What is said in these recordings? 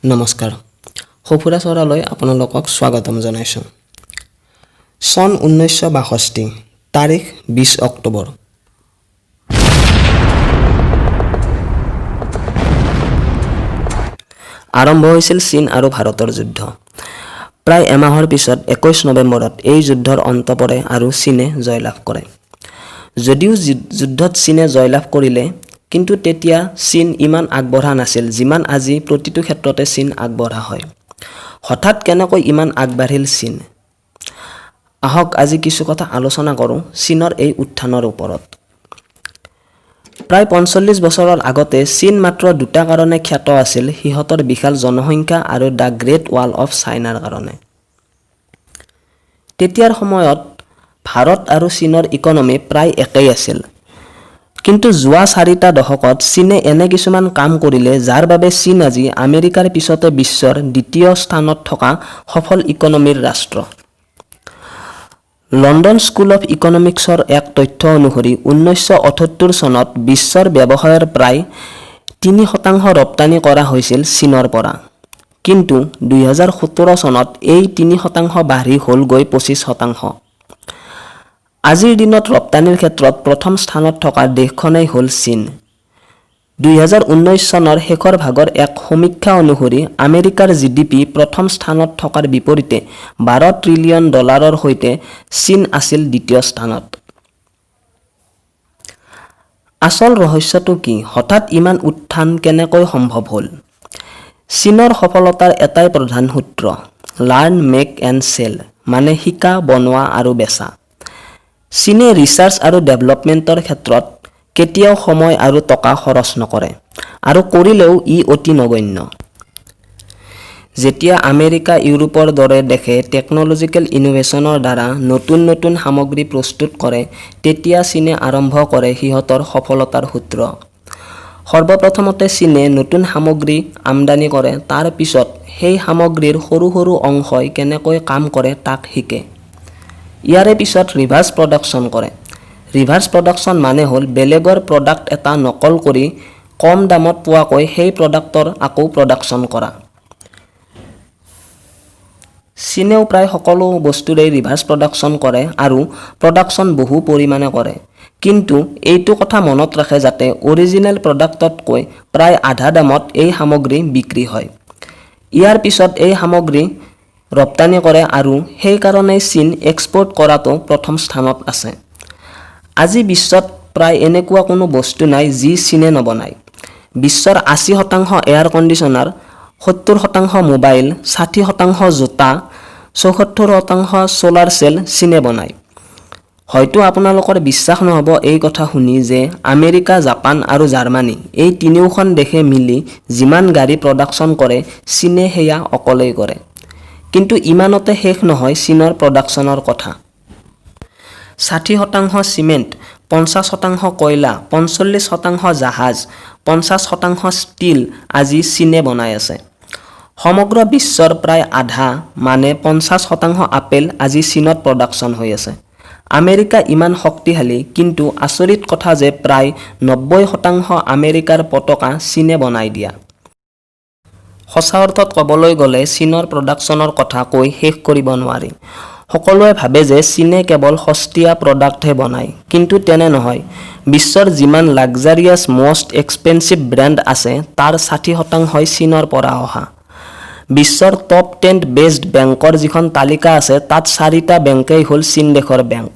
নমস্কাৰ সফুৰা চৰালৈ আপোনালোকক স্বাগতম জনাইছোঁ। চন 1962 তাৰিখ 20 অক্টোবৰ। আৰম্ভ হৈছিল চীন আৰু ভাৰতৰ যুদ্ধ। প্ৰায় এমাহৰ পিছত 21 নৱেম্বৰত এই যুদ্ধৰ অন্ত পৰে আৰু চীনে জয়লাভ কৰে। যদিও যুদ্ধত চীনে জয়লাভ কৰিলে, কিন্তু তেতিয়া চীন ইমান আগবঢ়া নাছিল যিমান আজি প্ৰতিটো ক্ষেত্ৰতে চীন আগবঢ়া হয়। হঠাৎ কেনেকৈ ইমান আগবাঢ়িল চীন? আহক আজি কিছু কথা আলোচনা কৰোঁ চীনৰ এই উত্থানৰ ওপৰত। প্ৰায় 45 বছৰৰ আগতে চীন মাত্ৰ দুটা কাৰণে খ্যাত আছিল, সিহঁতৰ বিশাল জনসংখ্যা আৰু দ্য গ্ৰেট ৱাল অফ চাইনাৰ কাৰণে। তেতিয়াৰ সময়ত ভাৰত আৰু চীনৰ ইকনমি প্ৰায় একেই আছিল। কিন্তু যোৱা 4টা দশকত চীনে এনে কিছুমান কাম কৰিলে যাৰ বাবে চীন আজি আমেৰিকাৰ পিছতে বিশ্বৰ দ্বিতীয় স্থানত থকা সফল ইকনমিৰ ৰাষ্ট্ৰ। লণ্ডন স্কুল অফ ইকনমিক্সৰ এক তথ্য অনুসৰি 1978 চনত বিশ্বৰ ব্যৱসায়ৰ প্ৰায় 3% ৰপ্তানি কৰা হৈছিল চীনৰ পৰা। কিন্তু 2017 চনত এই 3% বাঢ়ি হ'লগৈ 25%। আজিৰ দিনত ৰপ্তানিৰ ক্ষেত্ৰত প্ৰথম স্থানত থকা দেশখনেই হ'ল চীন। 2019 চনৰ শেষৰ ভাগৰ এক সমীক্ষা অনুসৰি আমেৰিকাৰ GDP প্ৰথম স্থানত থকাৰ বিপৰীতে $12 ট্ৰিলিয়ন সৈতে চীন আছিল দ্বিতীয় স্থানত। আচল ৰহস্যটো কি? হঠাৎ ইমান উত্থান কেনেকৈ সম্ভৱ হ'ল? চীনৰ সফলতাৰ এটাই প্ৰধান সূত্ৰ, লাৰ্ণ, মেক এণ্ড চেল, মানে শিকা, বনোৱা আৰু বেচা। চীনে ৰিচাৰ্চ আৰু ডেভেলপমেণ্টৰ ক্ষেত্ৰত কেতিয়াও সময় আৰু টকা খৰচ নকৰে, আৰু কৰিলেও ই অতি নগণ্য। যেতিয়া আমেৰিকা, ইউৰোপৰ দৰে দেশে টেকনলজিকেল ইনোভেশ্যনৰ দ্বাৰা নতুন নতুন সামগ্ৰী প্ৰস্তুত কৰে, তেতিয়া চীনে আৰম্ভ কৰে সিহঁতৰ সফলতাৰ সূত্ৰ। সৰ্বপ্ৰথমতে চীনে নতুন সামগ্ৰী আমদানি কৰে, তাৰ পিছত সেই সামগ্ৰীৰ সৰু সৰু অংশই কেনেকৈ কাম কৰে তাক শিকে। ইয়াৰে পিছত ৰিভাৰ্ছ প্ৰডাকশ্যন কৰে। ৰিভাৰ্ছ প্ৰডাকশ্যন মানে হ'ল বেলেগৰ প্ৰডাক্ট এটা নকল কৰি কম দামত পোৱাকৈ সেই প্ৰডাক্টৰ আকৌ প্ৰডাকশ্যন কৰা। চীনেও প্ৰায় সকলো বস্তুৰে ৰিভাৰ্ছ প্ৰডাকশ্যন কৰে আৰু প্ৰডাকশ্যন বহু পৰিমাণে কৰে। কিন্তু এইটো কথা মনত ৰাখে যাতে অৰিজিনেল প্ৰডাক্টতকৈ প্ৰায় আধা দামত এই সামগ্ৰী বিক্ৰী হয়। ইয়াৰ পিছত এই সামগ্ৰী ৰপ্তানি কৰে আৰু সেইকাৰণেই চীন এক্সপৰ্ট কৰাটো প্ৰথম স্থানত আছে। আজি বিশ্বত প্ৰায় এনেকুৱা কোনো বস্তু নাই যি চীনে নবনায়। বিশ্বৰ 80% এয়াৰ কণ্ডিচনাৰ, 70% মোবাইল, 60% জোতা, 74% ছ'লাৰ চেল চীনে বনায়। হয়তো আপোনালোকৰ বিশ্বাস নহ'ব এই কথা শুনি যে আমেৰিকা, জাপান আৰু জাৰ্মানী এই তিনিওখন দেশে মিলি যিমান গাড়ী প্ৰডাকশ্যন কৰে চীনে সেয়া অকলেই কৰে। কিন্তু ইমানতে শেষ নহয় চীনৰ প্ৰডাকশ্যনৰ কথা। 60% চিমেণ্ট, 50% কয়লা, 45% জাহাজ, 50% ষ্টীল আজি চীনে বনাই আছে। সমগ্ৰ বিশ্বৰ প্ৰায় আধা মানে 50% আপেল আজি চীনত প্ৰডাকশ্যন হৈ আছে। আমেৰিকা ইমান শক্তিশালী, কিন্তু আচৰিত কথা যে প্ৰায় 90% আমেৰিকাৰ পতাকা চীনে বনাই দিয়া। সঁচা অৰ্থত ক'বলৈ গ'লে চীনৰ প্ৰডাকশ্যনৰ কথা কৈ শেষ কৰিব নোৱাৰি। সকলোৱে ভাবে যে চীনে কেৱল সস্তীয়া প্ৰডাক্টহে বনায়, কিন্তু তেনে নহয়। বিশ্বৰ যিমান লাক্সাৰিয়াছ মষ্ট এক্সপেনচিভ ব্ৰেণ্ড আছে তাৰ 60%ই চীনৰ পৰা অহা। বিশ্বৰ টপ 10 বেষ্ট বেংকৰ যিখন তালিকা আছে তাত 4টা বেংকেই হ'ল চীন দেশৰ বেংক।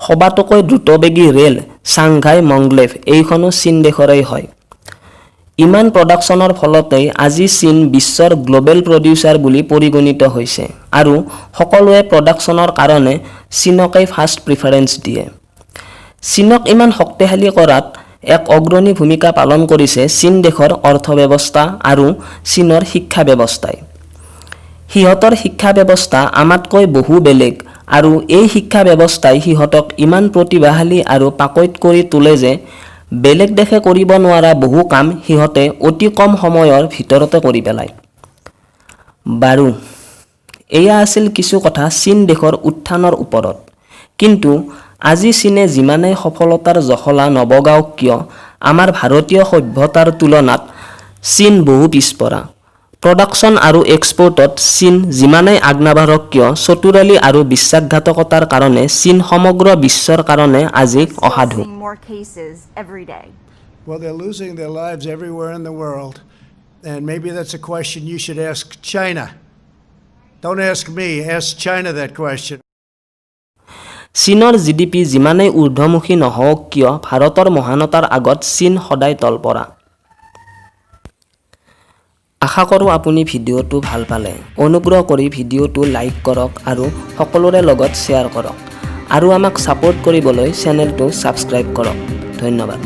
সবাতোকৈ দ্ৰুতবেগী ৰেল চাংঘাই মংগলেভ এইখনো চীন দেশৰেই হয়। ইমান প্ৰডাকশ্যনৰ ফলতেই আজি চীন বিশ্বৰ গ্ল'বেল প্ৰডিউচাৰ বুলি পৰিগণিত হৈছে আৰু সকলোৱে প্ৰডাকশ্যনৰ কাৰণে চীনকেই ফাৰ্ষ্ট প্ৰিফাৰেঞ্চ দিয়ে। চীনক ইমান শক্তিশালী কৰাত এক অগ্ৰণী ভূমিকা পালন কৰিছে চীন দেশৰ অৰ্থব্যৱস্থা আৰু চীনৰ শিক্ষা ব্যৱস্থাই। সিহঁতৰ শিক্ষা ব্যৱস্থা আমাতকৈ বহু বেলেগ আৰু এই শিক্ষা ব্যৱস্থাই সিহঁতক ইমান প্ৰতিভাশালী আৰু পাকৈত কৰি তোলে যে বেলেগ দেশে কৰিব নোৱাৰা বহু কাম সিহঁতে অতি কম সময়ৰ ভিতৰতে কৰি পেলায়। বাৰু, এয়া আছিল কিছু কথা চীন দেশৰ উত্থানৰ ওপৰত। কিন্তু আজি চীনে যিমানেই সফলতাৰ জখলা নবগাওক কিয়, আমাৰ ভাৰতীয় সভ্যতাৰ তুলনাত চীন বহু পিছপৰা। প্ৰডাকশ্যন আৰু এক্সপোৰ্টত চীন যিমানেই আগনাবাঢ়ক কিয় চতুৰালি আৰু বিশ্বাসঘাতকতাৰ কাৰণে চীন সমগ্ৰ বিশ্বৰ কাৰণে আজি অসাধু More cases every day. Well, they're losing their lives everywhere in the world. And maybe that's a question you should ask China. Don't ask me, ask China that question. চীনৰ জিডিপি যিমানেই ঊৰ্ধ্বমুখী নহওক কিয় ভাৰতৰ মহানতাৰ আগত চীন সদায় তলপৰা আশা কৰোঁ আপুনি ভিডিঅ'টো ভাল পালে অনুগ্ৰহ কৰি ভিডিঅ'টো লাইক কৰক আৰু সকলোৰে লগত শ্বেয়াৰ কৰক আৰু আমাক ছাপোৰ্ট কৰিবলৈ চেনেলটো ছাবস্ক্ৰাইব কৰক ধন্যবাদ